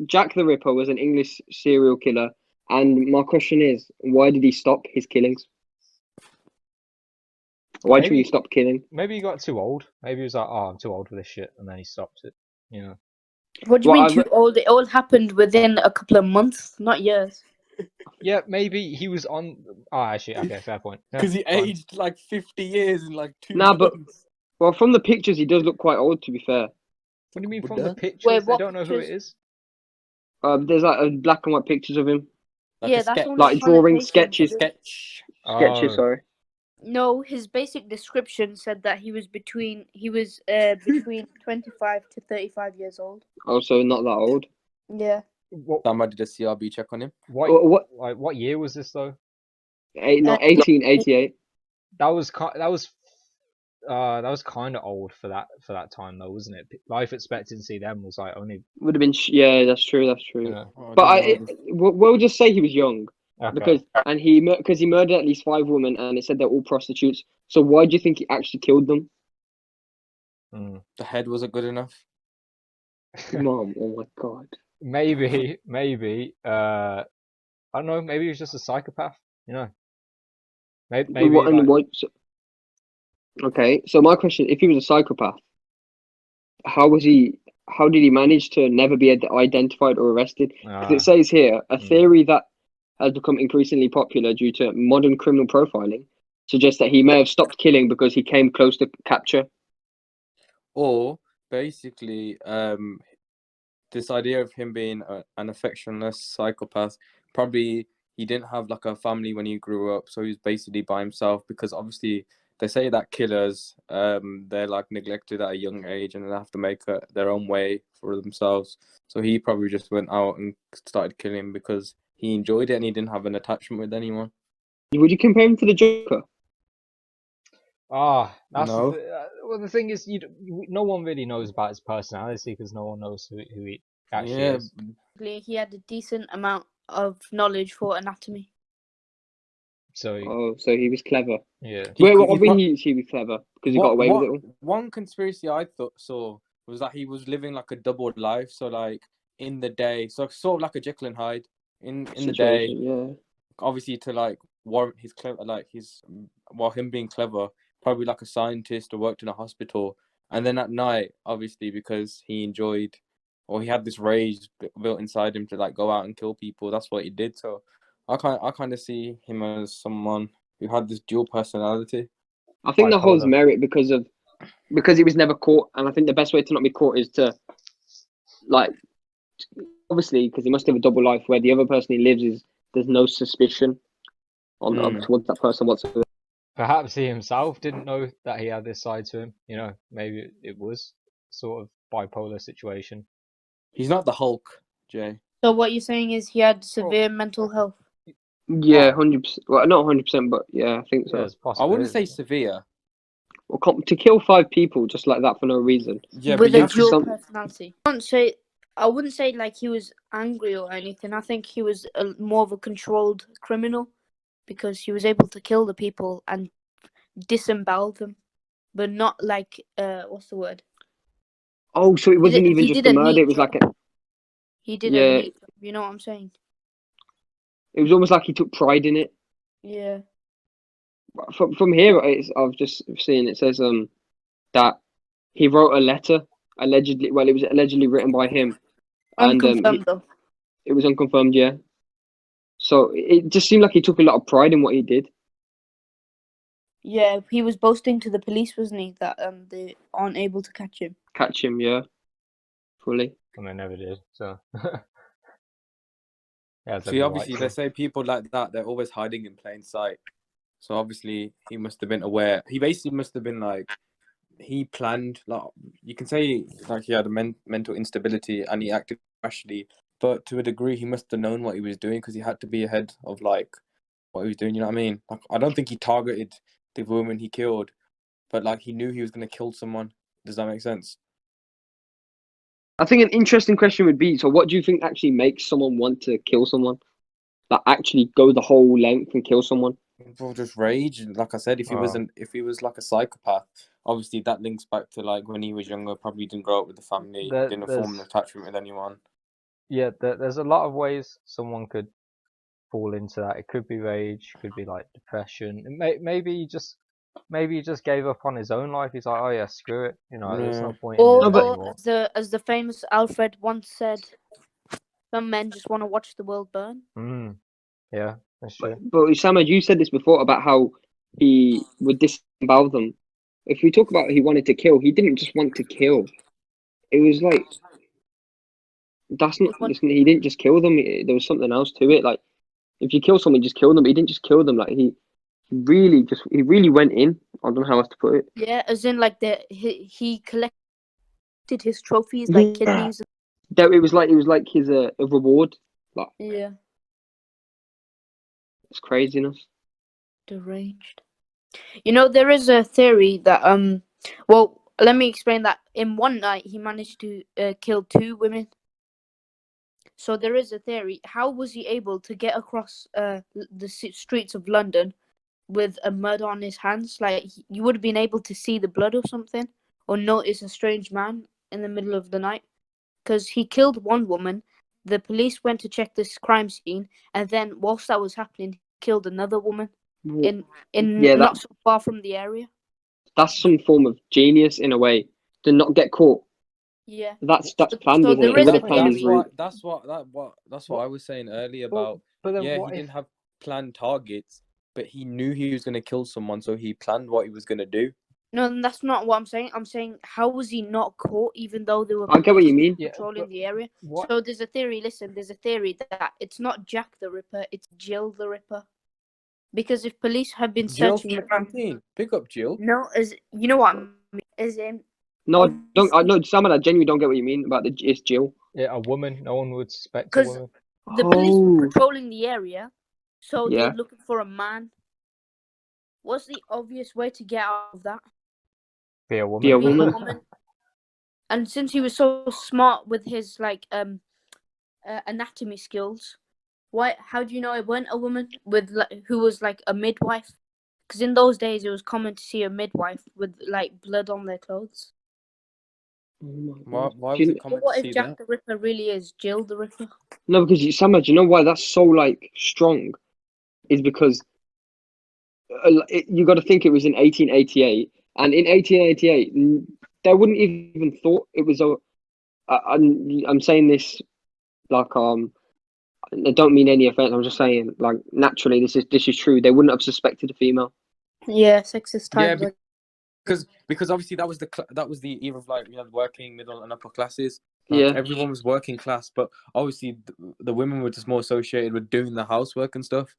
Jack the Ripper was an English serial killer, and my question is, why did he stop his killings? Why did he Maybe stop killing? maybe he got too old. Maybe he was like, oh, I'm too old for this shit, and then he stopped it. You know. What do you Well, mean I too old? It all happened within a couple of months, not years. Yeah, maybe he was on. Oh, actually, okay, fair point. Yeah, Because he fine. aged like 50 years in like 2 Nah, but months. well, from the pictures, he does look quite old. To be fair, What do you mean But from the then- pictures? Wait, They what don't know who it pictures? is. there's like black and white pictures of him, Like Yeah, a that's sketch. only like drawing sketches, Sketch. sketches. Oh, Sorry. No, his basic description said that he was between 25 to 35 years old. Also, not that old. Yeah. what? Somebody did a CRB check on him. What? Like, what year was this though? 1888. That was kind of old for that time though, wasn't it? Life expectancy then was like only. Would have been. Yeah, that's true. That's true. Yeah. Oh, But we'll just say he was young Okay. because he murdered at least 5 women, and it said they're all prostitutes. So why do you think he actually killed them? the head wasn't good enough. Mom, oh my god. maybe. I don't know. Maybe he was just a psychopath. You know. Maybe What, and like, what? Okay, so my question: if he was a psychopath, how was he? How did he manage to never be identified or arrested? Because it says here a theory that has become increasingly popular due to modern criminal profiling suggests that he may have stopped killing because he came close to capture. Or basically, this idea of him being an affectionless psychopath, probably he didn't have like a family when he grew up, so he was basically by himself. Because obviously they say that killers, they're like neglected at a young age and they have to make their own way for themselves. So he probably just went out and started killing because he enjoyed it and he didn't have an attachment with anyone. Would you compare him to the Joker? That's No. well. The thing is, no one really knows about his personality because no one knows who he actually is. He had a decent amount of knowledge for anatomy. So so he was clever. yeah. He was clever because he got away with it all. One conspiracy I saw was that he was living like a double life. So like in the day, so sort of like a Jekyll and Hyde in the day. Yeah. Obviously to like warrant his clever, like while him being clever, probably like a scientist or worked in a hospital. And then at night, obviously because he enjoyed, or he had this rage built inside him to like go out and kill people. That's what he did. So I kind of see him as someone who had this dual personality. I think that holds merit because he was never caught, and I think the best way to not be caught is to, like, obviously because he must have a double life where the other person he lives is there's no suspicion on towards that person whatsoever. Perhaps he himself didn't know that he had this side to him. You know, maybe it was sort of bipolar situation. He's not the Hulk, Jay. So what you're saying is he had severe mental health. Yeah, 100%. Well, not 100%, but yeah, I think so. I wouldn't say severe. Well, to kill 5 people just like that for no reason. Yeah, with but a dual personality. I wouldn't say like he was angry or anything. I think he was more of a controlled criminal because he was able to kill the people and disembowel them, but not like what's the word? Oh, so it wasn't even just a murder. It was like he didn't need them, you know what I'm saying? It was almost like he took pride in it. Yeah. From here, I've just seen it says that he wrote a letter allegedly. Well, it was allegedly written by him, Unconfirmed though. It was unconfirmed, yeah. So it just seemed like he took a lot of pride in what he did. Yeah, he was boasting to the police, wasn't he, that they aren't able to catch him. Catch him, yeah, fully. And they never did. So. Yeah, see, obviously, they say people like that, they're always hiding in plain sight. So obviously, he must have been aware. He basically must have been like, he planned. Like you can say, like he had a mental instability and he acted rashly, but to a degree, he must have known what he was doing because he had to be ahead of like what he was doing. You know what I mean? Like, I don't think he targeted the woman he killed, but like he knew he was going to kill someone. Does that make sense? I think an interesting question would be, so what do you think actually makes someone want to kill someone? Like actually go the whole length and kill someone? Well, just rage. Like I said, if he was like a psychopath, obviously that links back to like when he was younger, probably didn't grow up with the family, didn't form an attachment with anyone. Yeah, there's a lot of ways someone could fall into that. It could be rage, could be like depression. Maybe he just gave up on his own life. He's like, oh yeah, screw it. You know, there's Yeah. no point in Or, living but anymore. as the famous Alfred once said, some men just want to watch the world burn. Yeah, that's true. but Samad, you said this before about how he would disembowel them. If we talk about he wanted to kill, he didn't just want to kill. It was like that's not. He didn't just kill them. There was something else to it. Like if you kill someone, just kill them. He didn't just kill them. Like he really went in. I don't know how else to put it. Yeah, as in like he collected his trophies like kidneys. That it was like his a reward. Like Yeah, it's craziness. deranged. You know, there is a theory that well, let me explain that. In one night, he managed to kill 2 women. So there is a theory. How was he able to get across the streets of London with a murder on his hands? Like you would have been able to see the blood or something, or notice a strange man in the middle of the night, because he killed 1 woman. The police went to check this crime scene, and then whilst that was happening, he killed another woman in not so far from the area. That's some form of genius in a way to not get caught. Yeah, That's planned, so isn't there it? He is would a have planned his theory. route. That's what I was saying earlier about. But then Yeah, what he if didn't have planned targets, but he knew he was gonna kill someone, so he planned what he was gonna do. No, that's not what I'm saying. I'm saying, how was he not caught even though there were I get what you mean. Yeah, patrolling but the area? what? So there's a theory. Listen, there's a theory that it's not Jack the Ripper, it's Jill the Ripper. Because if police had been Jill searching the 17, pick up Jill. no, as you know what I mean, as in No, I don't. I obviously know some of that. Genuinely don't get what you mean about it's Jill. Yeah, a woman. No one would suspect a because woman. the police were Oh, patrolling the area, so they yeah. were looking for a man. What's the obvious way to get out of that? Be a Be a woman. Be a woman. woman. And since he was so smart with his like anatomy skills, how do you know it weren't a woman with who was like a midwife? Because in those days it was common to see a midwife with like blood on their clothes. Oh my Why God. was it common to What if see Jack that? the Ripper really is Jill the Ripper? No, because Samad, do you know why that's so like strong? Is because you got to think it was in 1888, and in 1888 they wouldn't even thought it was a. I'm saying this like I don't mean any offense. I'm just saying like naturally this is true. They wouldn't have suspected a female. Yeah, sexist Yeah, times. because obviously that was the era of like working middle and upper classes. Like Yeah. everyone was working class, but obviously the women were just more associated with doing the housework and stuff,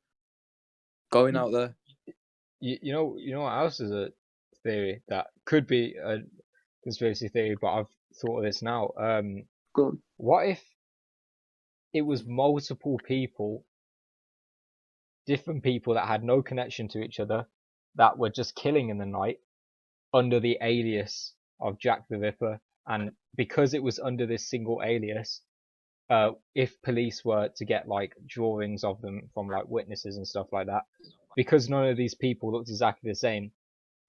going out there. You know what else is a theory that could be a conspiracy theory, but I've thought of this now. Go on. What if it was multiple people, different people that had no connection to each other, that were just killing in the night under the alias of Jack the Ripper, and because it was under this single alias, if police were to get like drawings of them from like witnesses and stuff like that, because none of these people looked exactly the same,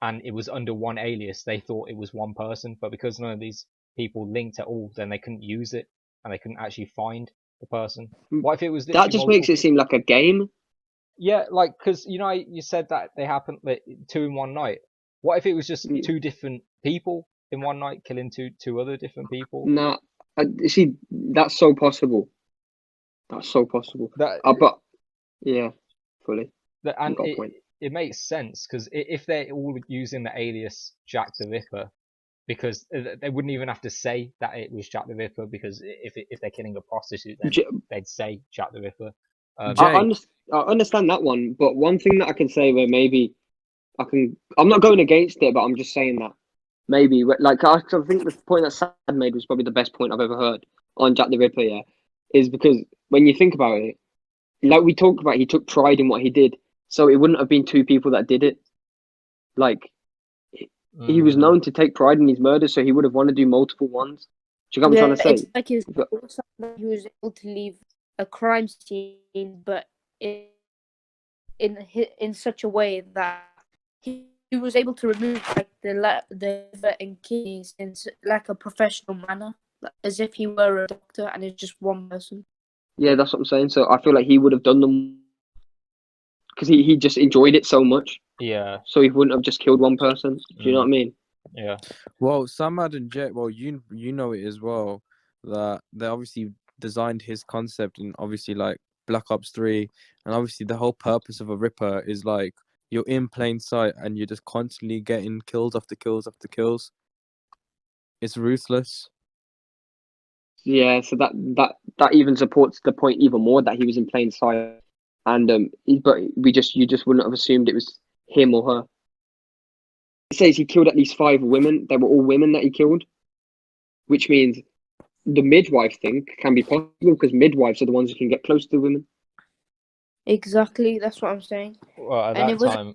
and it was under one alias, they thought it was one person, but because none of these people linked at all, then they couldn't use it, and they couldn't actually find the person. What if it was That literally just multiple makes it seem like a game. Yeah, like, because, you know, you said that they happened like, 2 in one night. What if it was just 2 different people in one night killing two other different people? Nah, see, that's so possible. That's so possible. That But yeah, fully. and Got a point. it makes sense, because if they're all using the alias Jack the Ripper, because they wouldn't even have to say that it was Jack the Ripper, because if they're killing a prostitute, then they'd say Jack the Ripper. I understand that one, but one thing that I can say where maybe I'm not going against it, but I'm just saying that maybe, like, I think the point that Sad made was probably the best point I've ever heard on Jack the Ripper. Yeah, is because when you think about it, like we talked about, he took pride in what he did, so it wouldn't have been 2 people that did it. Like, he was known to take pride in his murders, so he would have wanted to do multiple ones. Do you get what I'm trying to say? It's like he was able to leave a crime scene, but in such a way that he was able to remove like the liver and kidneys in like a professional manner. as if he were a doctor and it's just one person. Yeah, that's what I'm saying. So I feel like he would have done them because he just enjoyed it so much. Yeah. So he wouldn't have just killed one person. Do you know what I mean? Yeah. Well, Samad and Jet, well, you know it as well, that they obviously designed his concept in obviously like Black Ops 3, and obviously the whole purpose of a Ripper is like you're in plain sight and you're just constantly getting kills after kills after kills. It's ruthless. Yeah. So that even supports the point even more that he was in plain sight, and but you just wouldn't have assumed it was him or her. It says he killed at least 5 women. They were all women that he killed, which means the midwife thing can be possible because midwives are the ones who can get close to women. Exactly, that's what I'm saying. Well, at And that it was time,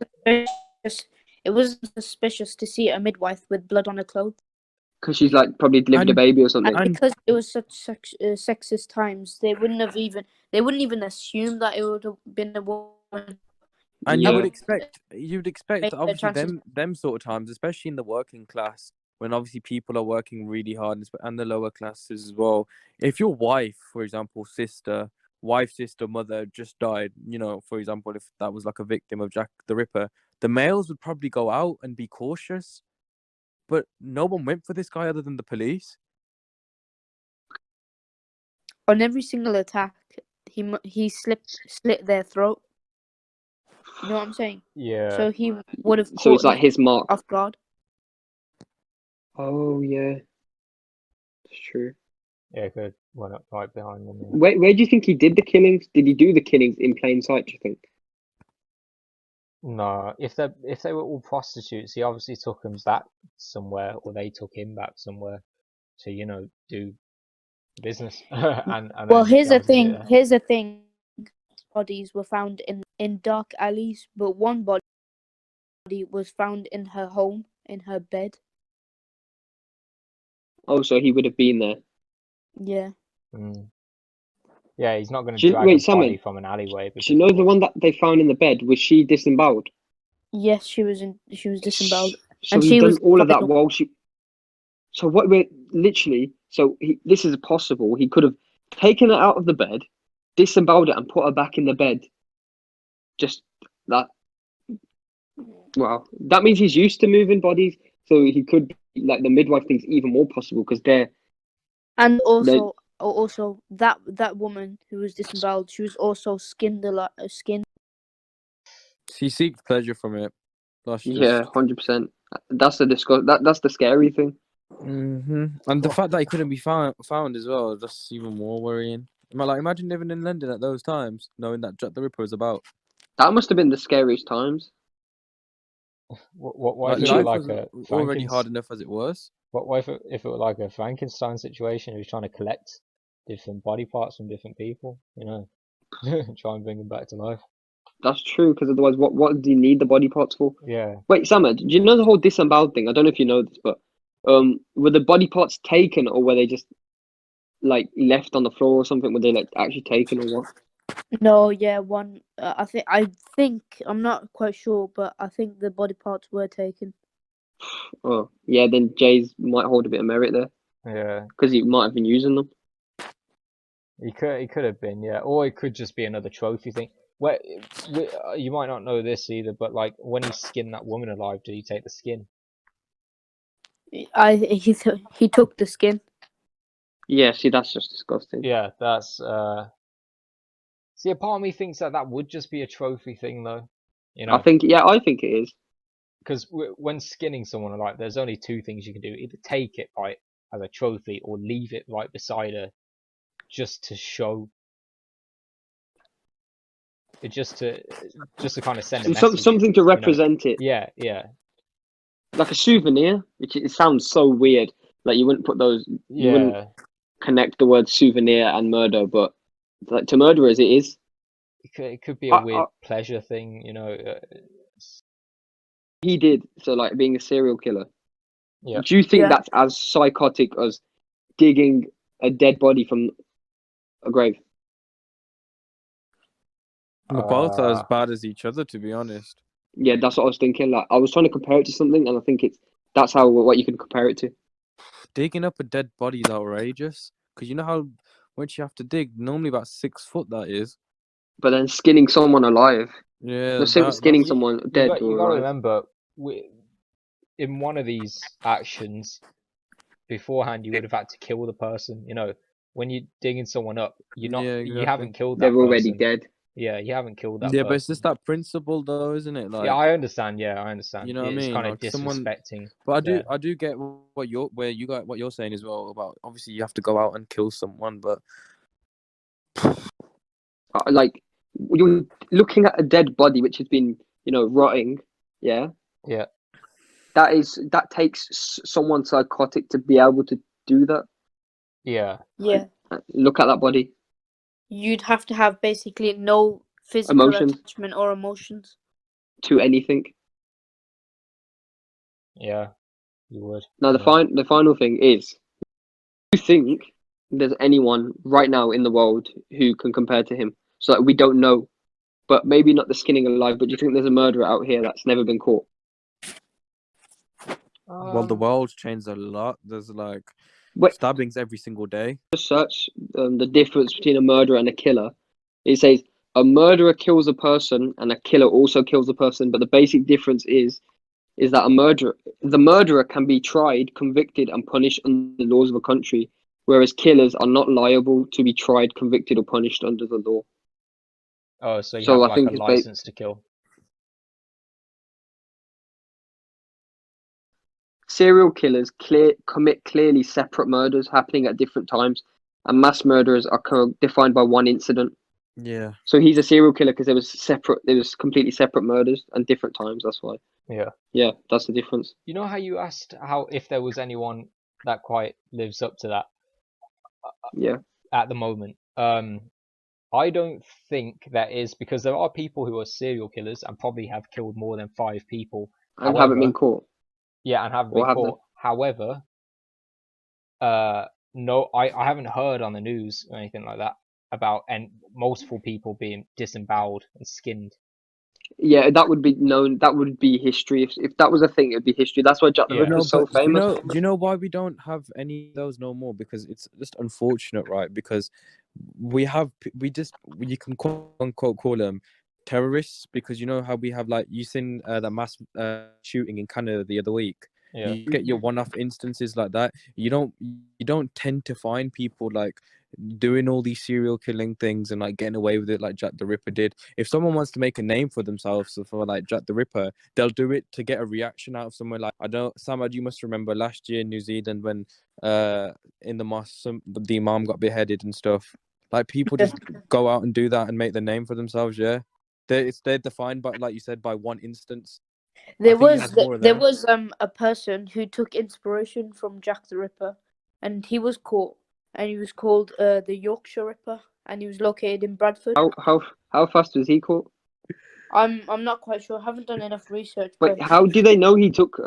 it wasn't suspicious to see a midwife with blood on her clothes. Because she's like probably delivered a baby or something. And because it was such sexist times, they wouldn't even assume that it would have been a woman. And Yeah. you'd expect obviously them sort of times, especially in the working class, when obviously people are working really hard, and the lower classes as well. If your wife, for example, sister, mother just died, you know, for example, if that was like a victim of Jack the Ripper, the males would probably go out and be cautious. But no one went for this guy other than the police. On every single attack, he slit their throat. You know what I'm saying? yeah. So he would have So it's caught like his mark. off guard. Oh yeah, it's true. Yeah, good. Went up right behind them. Yeah. Where do you think he did the killings? Did he do the killings in plain sight? Do you think? No, if they were all prostitutes, he obviously took them back somewhere, or they took him back somewhere to, you know, do business. and Well, then here's the obviously, thing. yeah. Here's the thing. Bodies were found in dark alleys, but one body was found in her home, in her bed. Oh, so he would have been there. Yeah. Yeah, he's not going to drag a body from an alleyway. Because... Do you know the one that they found in the bed? Was she disemboweled? Yes, she was disemboweled. So and he she done was all of that while she. So what we're literally. So this is possible. He could have taken her out of the bed, disemboweled it, and put her back in the bed. Just that. Wow, that means he's used to moving bodies. So he could like the midwife thing's even more possible because they're. And also that woman who was disemboweled, she was also skinned. He seeks pleasure from it. Yeah, 100%. That's the that's the scary thing. And the fact that he couldn't be found as well, that's even more worrying. Like, imagine living in London at those times, knowing that Jack the Ripper was about. That must have been the scariest times. What like, if it life were was like a already hard enough as it was? What if it were like a Frankenstein situation? He was trying to collect different body parts from different people, you know, try and bring them back to life. That's true, because otherwise, what do you need the body parts for? Yeah. Wait, Samad, do you know the whole disemboweled thing? I don't know if you know this, but were the body parts taken or were they just like left on the floor or something? Were they like actually taken or what? No, yeah, one. I think I'm not quite sure, but I think the body parts were taken. Oh, yeah. Then Jay's might hold a bit of merit there. Yeah. Because he might have been using them. He could have been, yeah, or it could just be another trophy thing. Where you might not know this either, but like when he skinned that woman alive, did he take the skin? He took the skin. Yeah, see, that's just disgusting. Yeah, that's See, a part of me thinks that would just be a trophy thing, though. You know. I think it is. Because when skinning someone alive, there's only two things you can do: either take it right as a trophy, or leave it right beside her, just to show. Just to kind of send a message. Something to represent it. Yeah, yeah. Like a souvenir, which it sounds so weird. Like you wouldn't put those. You wouldn't connect the word souvenir and murder, but like to murderers, it is. It could be a weird pleasure thing, you know. He did so, like being a serial killer. Yeah. Do you think that's as psychotic as digging a dead body from a grave? Both are as bad as each other, to be honest. Yeah, that's what I was thinking. Like I was trying to compare it to something, and I think that's what you can compare it to. digging up a dead body is outrageous. Because you know how much you have to dig? Normally about 6 foot, that is. But then skinning someone alive. Yeah, No, skinning that's... someone dead You or got to alive. remember, in one of these actions, beforehand, you would have had to kill the person. You know, when you're digging someone up, Yeah, you exactly. haven't killed that They're already person. dead. Yeah, you haven't killed that Yeah, person. but it's just that principle, though, isn't it? Like, yeah, I understand. Yeah, I understand. you know what I It's mean? kind of Like someone... disrespecting. But their- I do get what you're saying as well about obviously you have to go out and kill someone, but Like, you're looking at a dead body which has been, rotting. Yeah. Yeah. That takes someone psychotic to be able to do that. Yeah. Yeah. Look at that body. You'd have to have basically no physical Emotions. attachment or emotions. To anything. Yeah. You would. Now the final thing is, do you think there's anyone right now in the world who can compare to him? So we don't know, but maybe not the skinning alive. But do you think there's a murderer out here that's never been caught? well, the world's changed a lot. There's like stabbings every single day. Just search the difference between a murderer and a killer. It says a murderer kills a person and a killer also kills a person, but the basic difference is that the murderer can be tried, convicted, and punished under the laws of a country, whereas killers are not liable to be tried, convicted, or punished under the law. Oh, so you So have I like think a license to kill. Serial killers commit clearly separate murders happening at different times, and mass murderers are defined by one incident. Yeah. So he's a serial killer because there was completely separate murders and different times. That's why. Yeah. Yeah, that's the difference. You know how you asked if there was anyone that quite lives up to that? Yeah. At the moment, I don't think that is, because there are people who are serial killers and probably have killed more than 5 people. And haven't been caught. Yeah, and haven't been caught. However, no, I haven't heard on the news or anything like that about multiple people being disemboweled and skinned. Yeah, that would be known. That would be history. If that was a thing, it'd be history. That's why Jack the Ripper was so famous. Do you know why we don't have any of those no more? Because it's just unfortunate, right? Because you can quote unquote call them terrorists, because you know how we have, like, you seen that mass shooting in Canada the other week. Yeah. You get your one-off instances like that. You don't tend to find people like doing all these serial killing things and like getting away with it like Jack the Ripper did. If someone wants to make a name for themselves for like Jack the Ripper, they'll do it to get a reaction out of someone. Like, Samad, you must remember last year in New Zealand when in the mosque the imam got beheaded and stuff. Like, people just go out and do that and make the name for themselves. Yeah, they're defined by, like you said, by one instance. There was a person who took inspiration from Jack the Ripper, and he was caught, and he was called the Yorkshire Ripper, and he was located in Bradford. How fast was he caught? I'm not quite sure. I haven't done enough research. Wait, how do they know he took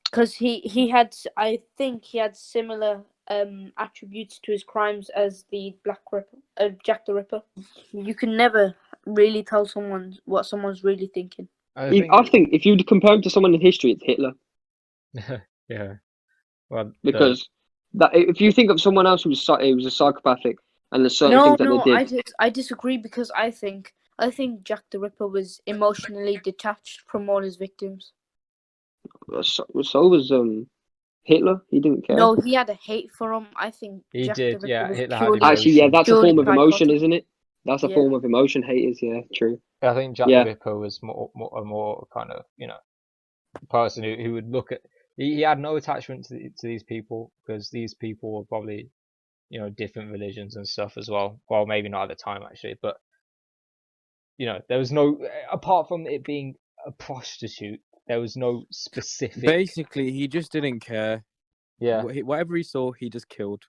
Because he had, I think he had similar attributes to his crimes as the Jack the Ripper. You can never really tell what someone's really thinking. I think if you compare him to someone in history, it's Hitler. Yeah. Well, because if you think of someone else who was a psychopathic and there's certain things that they did. I disagree, because I think Jack the Ripper was emotionally detached from all his victims. So was Hitler. He didn't care. No, he had a hate for him. I think he Jack did. The Ripper Yeah, was Hitler purely, had actually, yeah, that's a form of emotion, psychotic. isn't it? That's a form of emotion. Hate is, yeah, true. I think Jack the Ripper was more kind of, person who would look at. He had no attachment to these people, because these people were probably, different religions and stuff as well. Well, maybe not at the time actually, but there was no, apart from it being a prostitute, there was no specific. Basically, he just didn't care. Yeah. Whatever he saw, he just killed.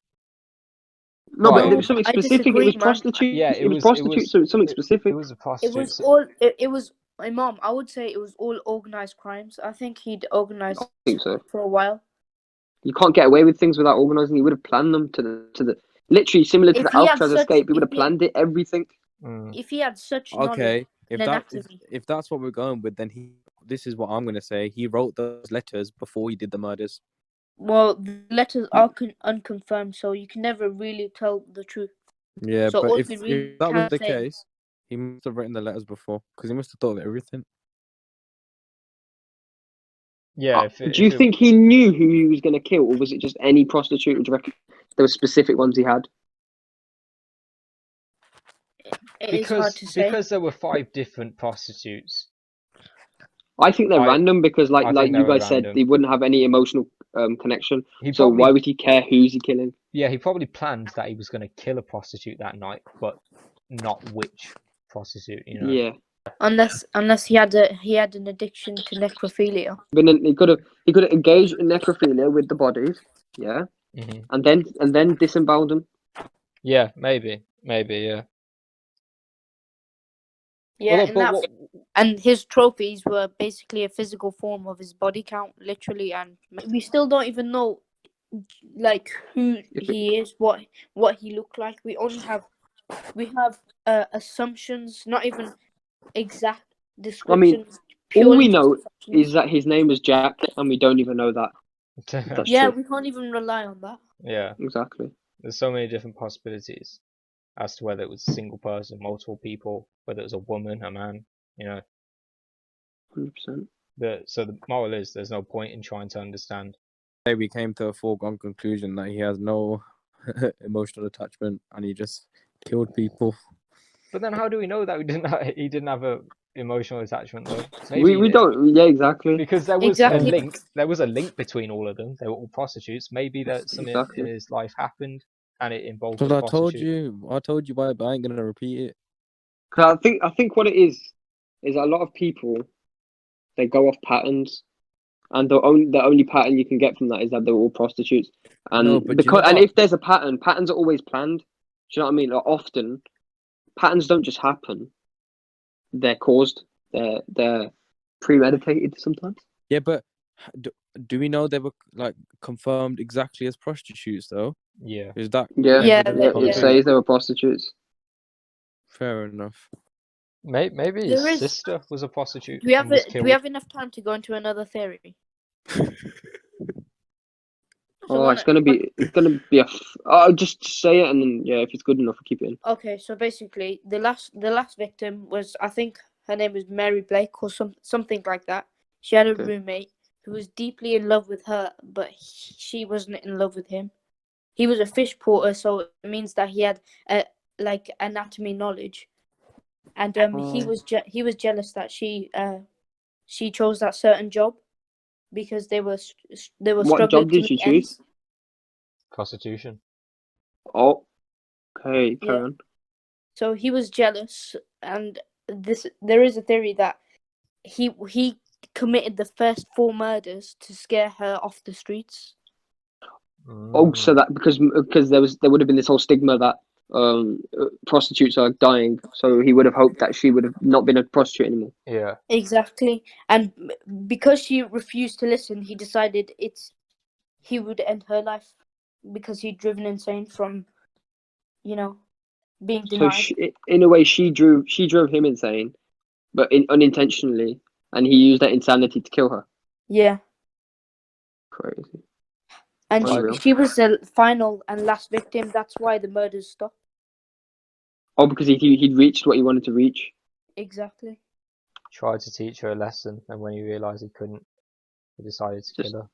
No, but there was something specific. It was prostitute. Yeah, it was prostitute. So it's something specific. It was a prostitute. It was my mom. I would say it was all organized crimes. I think he'd organized. I think so. For a while. You can't get away with things without organizing. He would have planned them to the literally similar to the Alcatraz escape. He would have planned it, everything. If he had such knowledge, if that's what we're going with, then this is what I'm going to say. He wrote those letters before he did the murders. Well, the letters are unconfirmed, so you can never really tell the truth. Yeah, So but all if we really that was can the say, case, he must have written the letters before, because he must have thought of everything. Yeah. Do you think he knew who he was going to kill, or was it just any prostitute? Or do you reckon there were specific ones he had? it is hard to say. Because there were 5 different prostitutes. I think they're random because, I like think you they were guys said, random. they wouldn't have any emotional connection. He So probably- why would he care who's he killing? Yeah, he probably planned that he was going to kill a prostitute that night, but not which prostitute, you know. Yeah, Unless he had an addiction to necrophilia. but then he could have engaged in necrophilia with the bodies, yeah, Mhm. and then disemboweled them. Yeah, maybe, yeah. Yeah, Although, and his trophies were basically a physical form of his body count, literally, and we still don't even know, like, who he is, what he looked like. We have assumptions, not even exact descriptions. All we know is that his name was Jack, and we don't even know that. That's yeah, true. we can't even rely on that. Yeah, Exactly. there's so many different possibilities as to whether it was a single person, multiple people, whether it was a woman, a man, you know. 100%. So the moral is there's no point in trying to understand. We came to a foregone conclusion that he has no emotional attachment and he just killed people. But then how do we know that he didn't have a emotional attachment though? Maybe We don't. Yeah, exactly. Because there was Exactly. a link. There was a link between all of them. They were all prostitutes. Maybe that something in his life happened and it involved a But prostitute. I told you, but I ain't gonna repeat it. Cause I think what it is a lot of people, they go off patterns, and the only pattern you can get from that is that they're all prostitutes. And No, but you know and what? if there's a pattern, patterns are always planned. Do you know what I mean? Like, often patterns don't just happen; they're caused. They're premeditated sometimes. Yeah, but do we know they were like confirmed exactly as prostitutes though? Yeah. Is that Yeah, evidence it says they were prostitutes. Fair enough. Maybe his sister was a prostitute. Do we have and was do we have enough time to go into another theory? So it's gonna be a. I'll just say it, and then yeah, if it's good enough, I'll keep it in. Okay, so basically, the last victim was, I think her name was Mary Blake or something like that. She had a roommate who was deeply in love with her, but she wasn't in love with him. He was a fish porter, so it means that he had like anatomy knowledge, and he was jealous that she chose that certain job because they were What struggling job did to she meet choose? ends. Prostitution. Oh, okay, carry on. So he was jealous, and there is a theory that he committed the first 4 murders to scare her off the streets. Oh, so that because there would have been this whole stigma that prostitutes are dying, so he would have hoped that she would have not been a prostitute anymore. Yeah. Exactly, and because she refused to listen, he decided he would end her life because he'd driven insane from, being denied. So in a way, she drove him insane, but unintentionally, and he used that insanity to kill her. Yeah. Crazy. And she was the final and last victim. That's why the murders stopped. Oh, because he'd reached what he wanted to reach. Exactly. Tried to teach her a lesson, and when he realised he couldn't, he decided to kill her.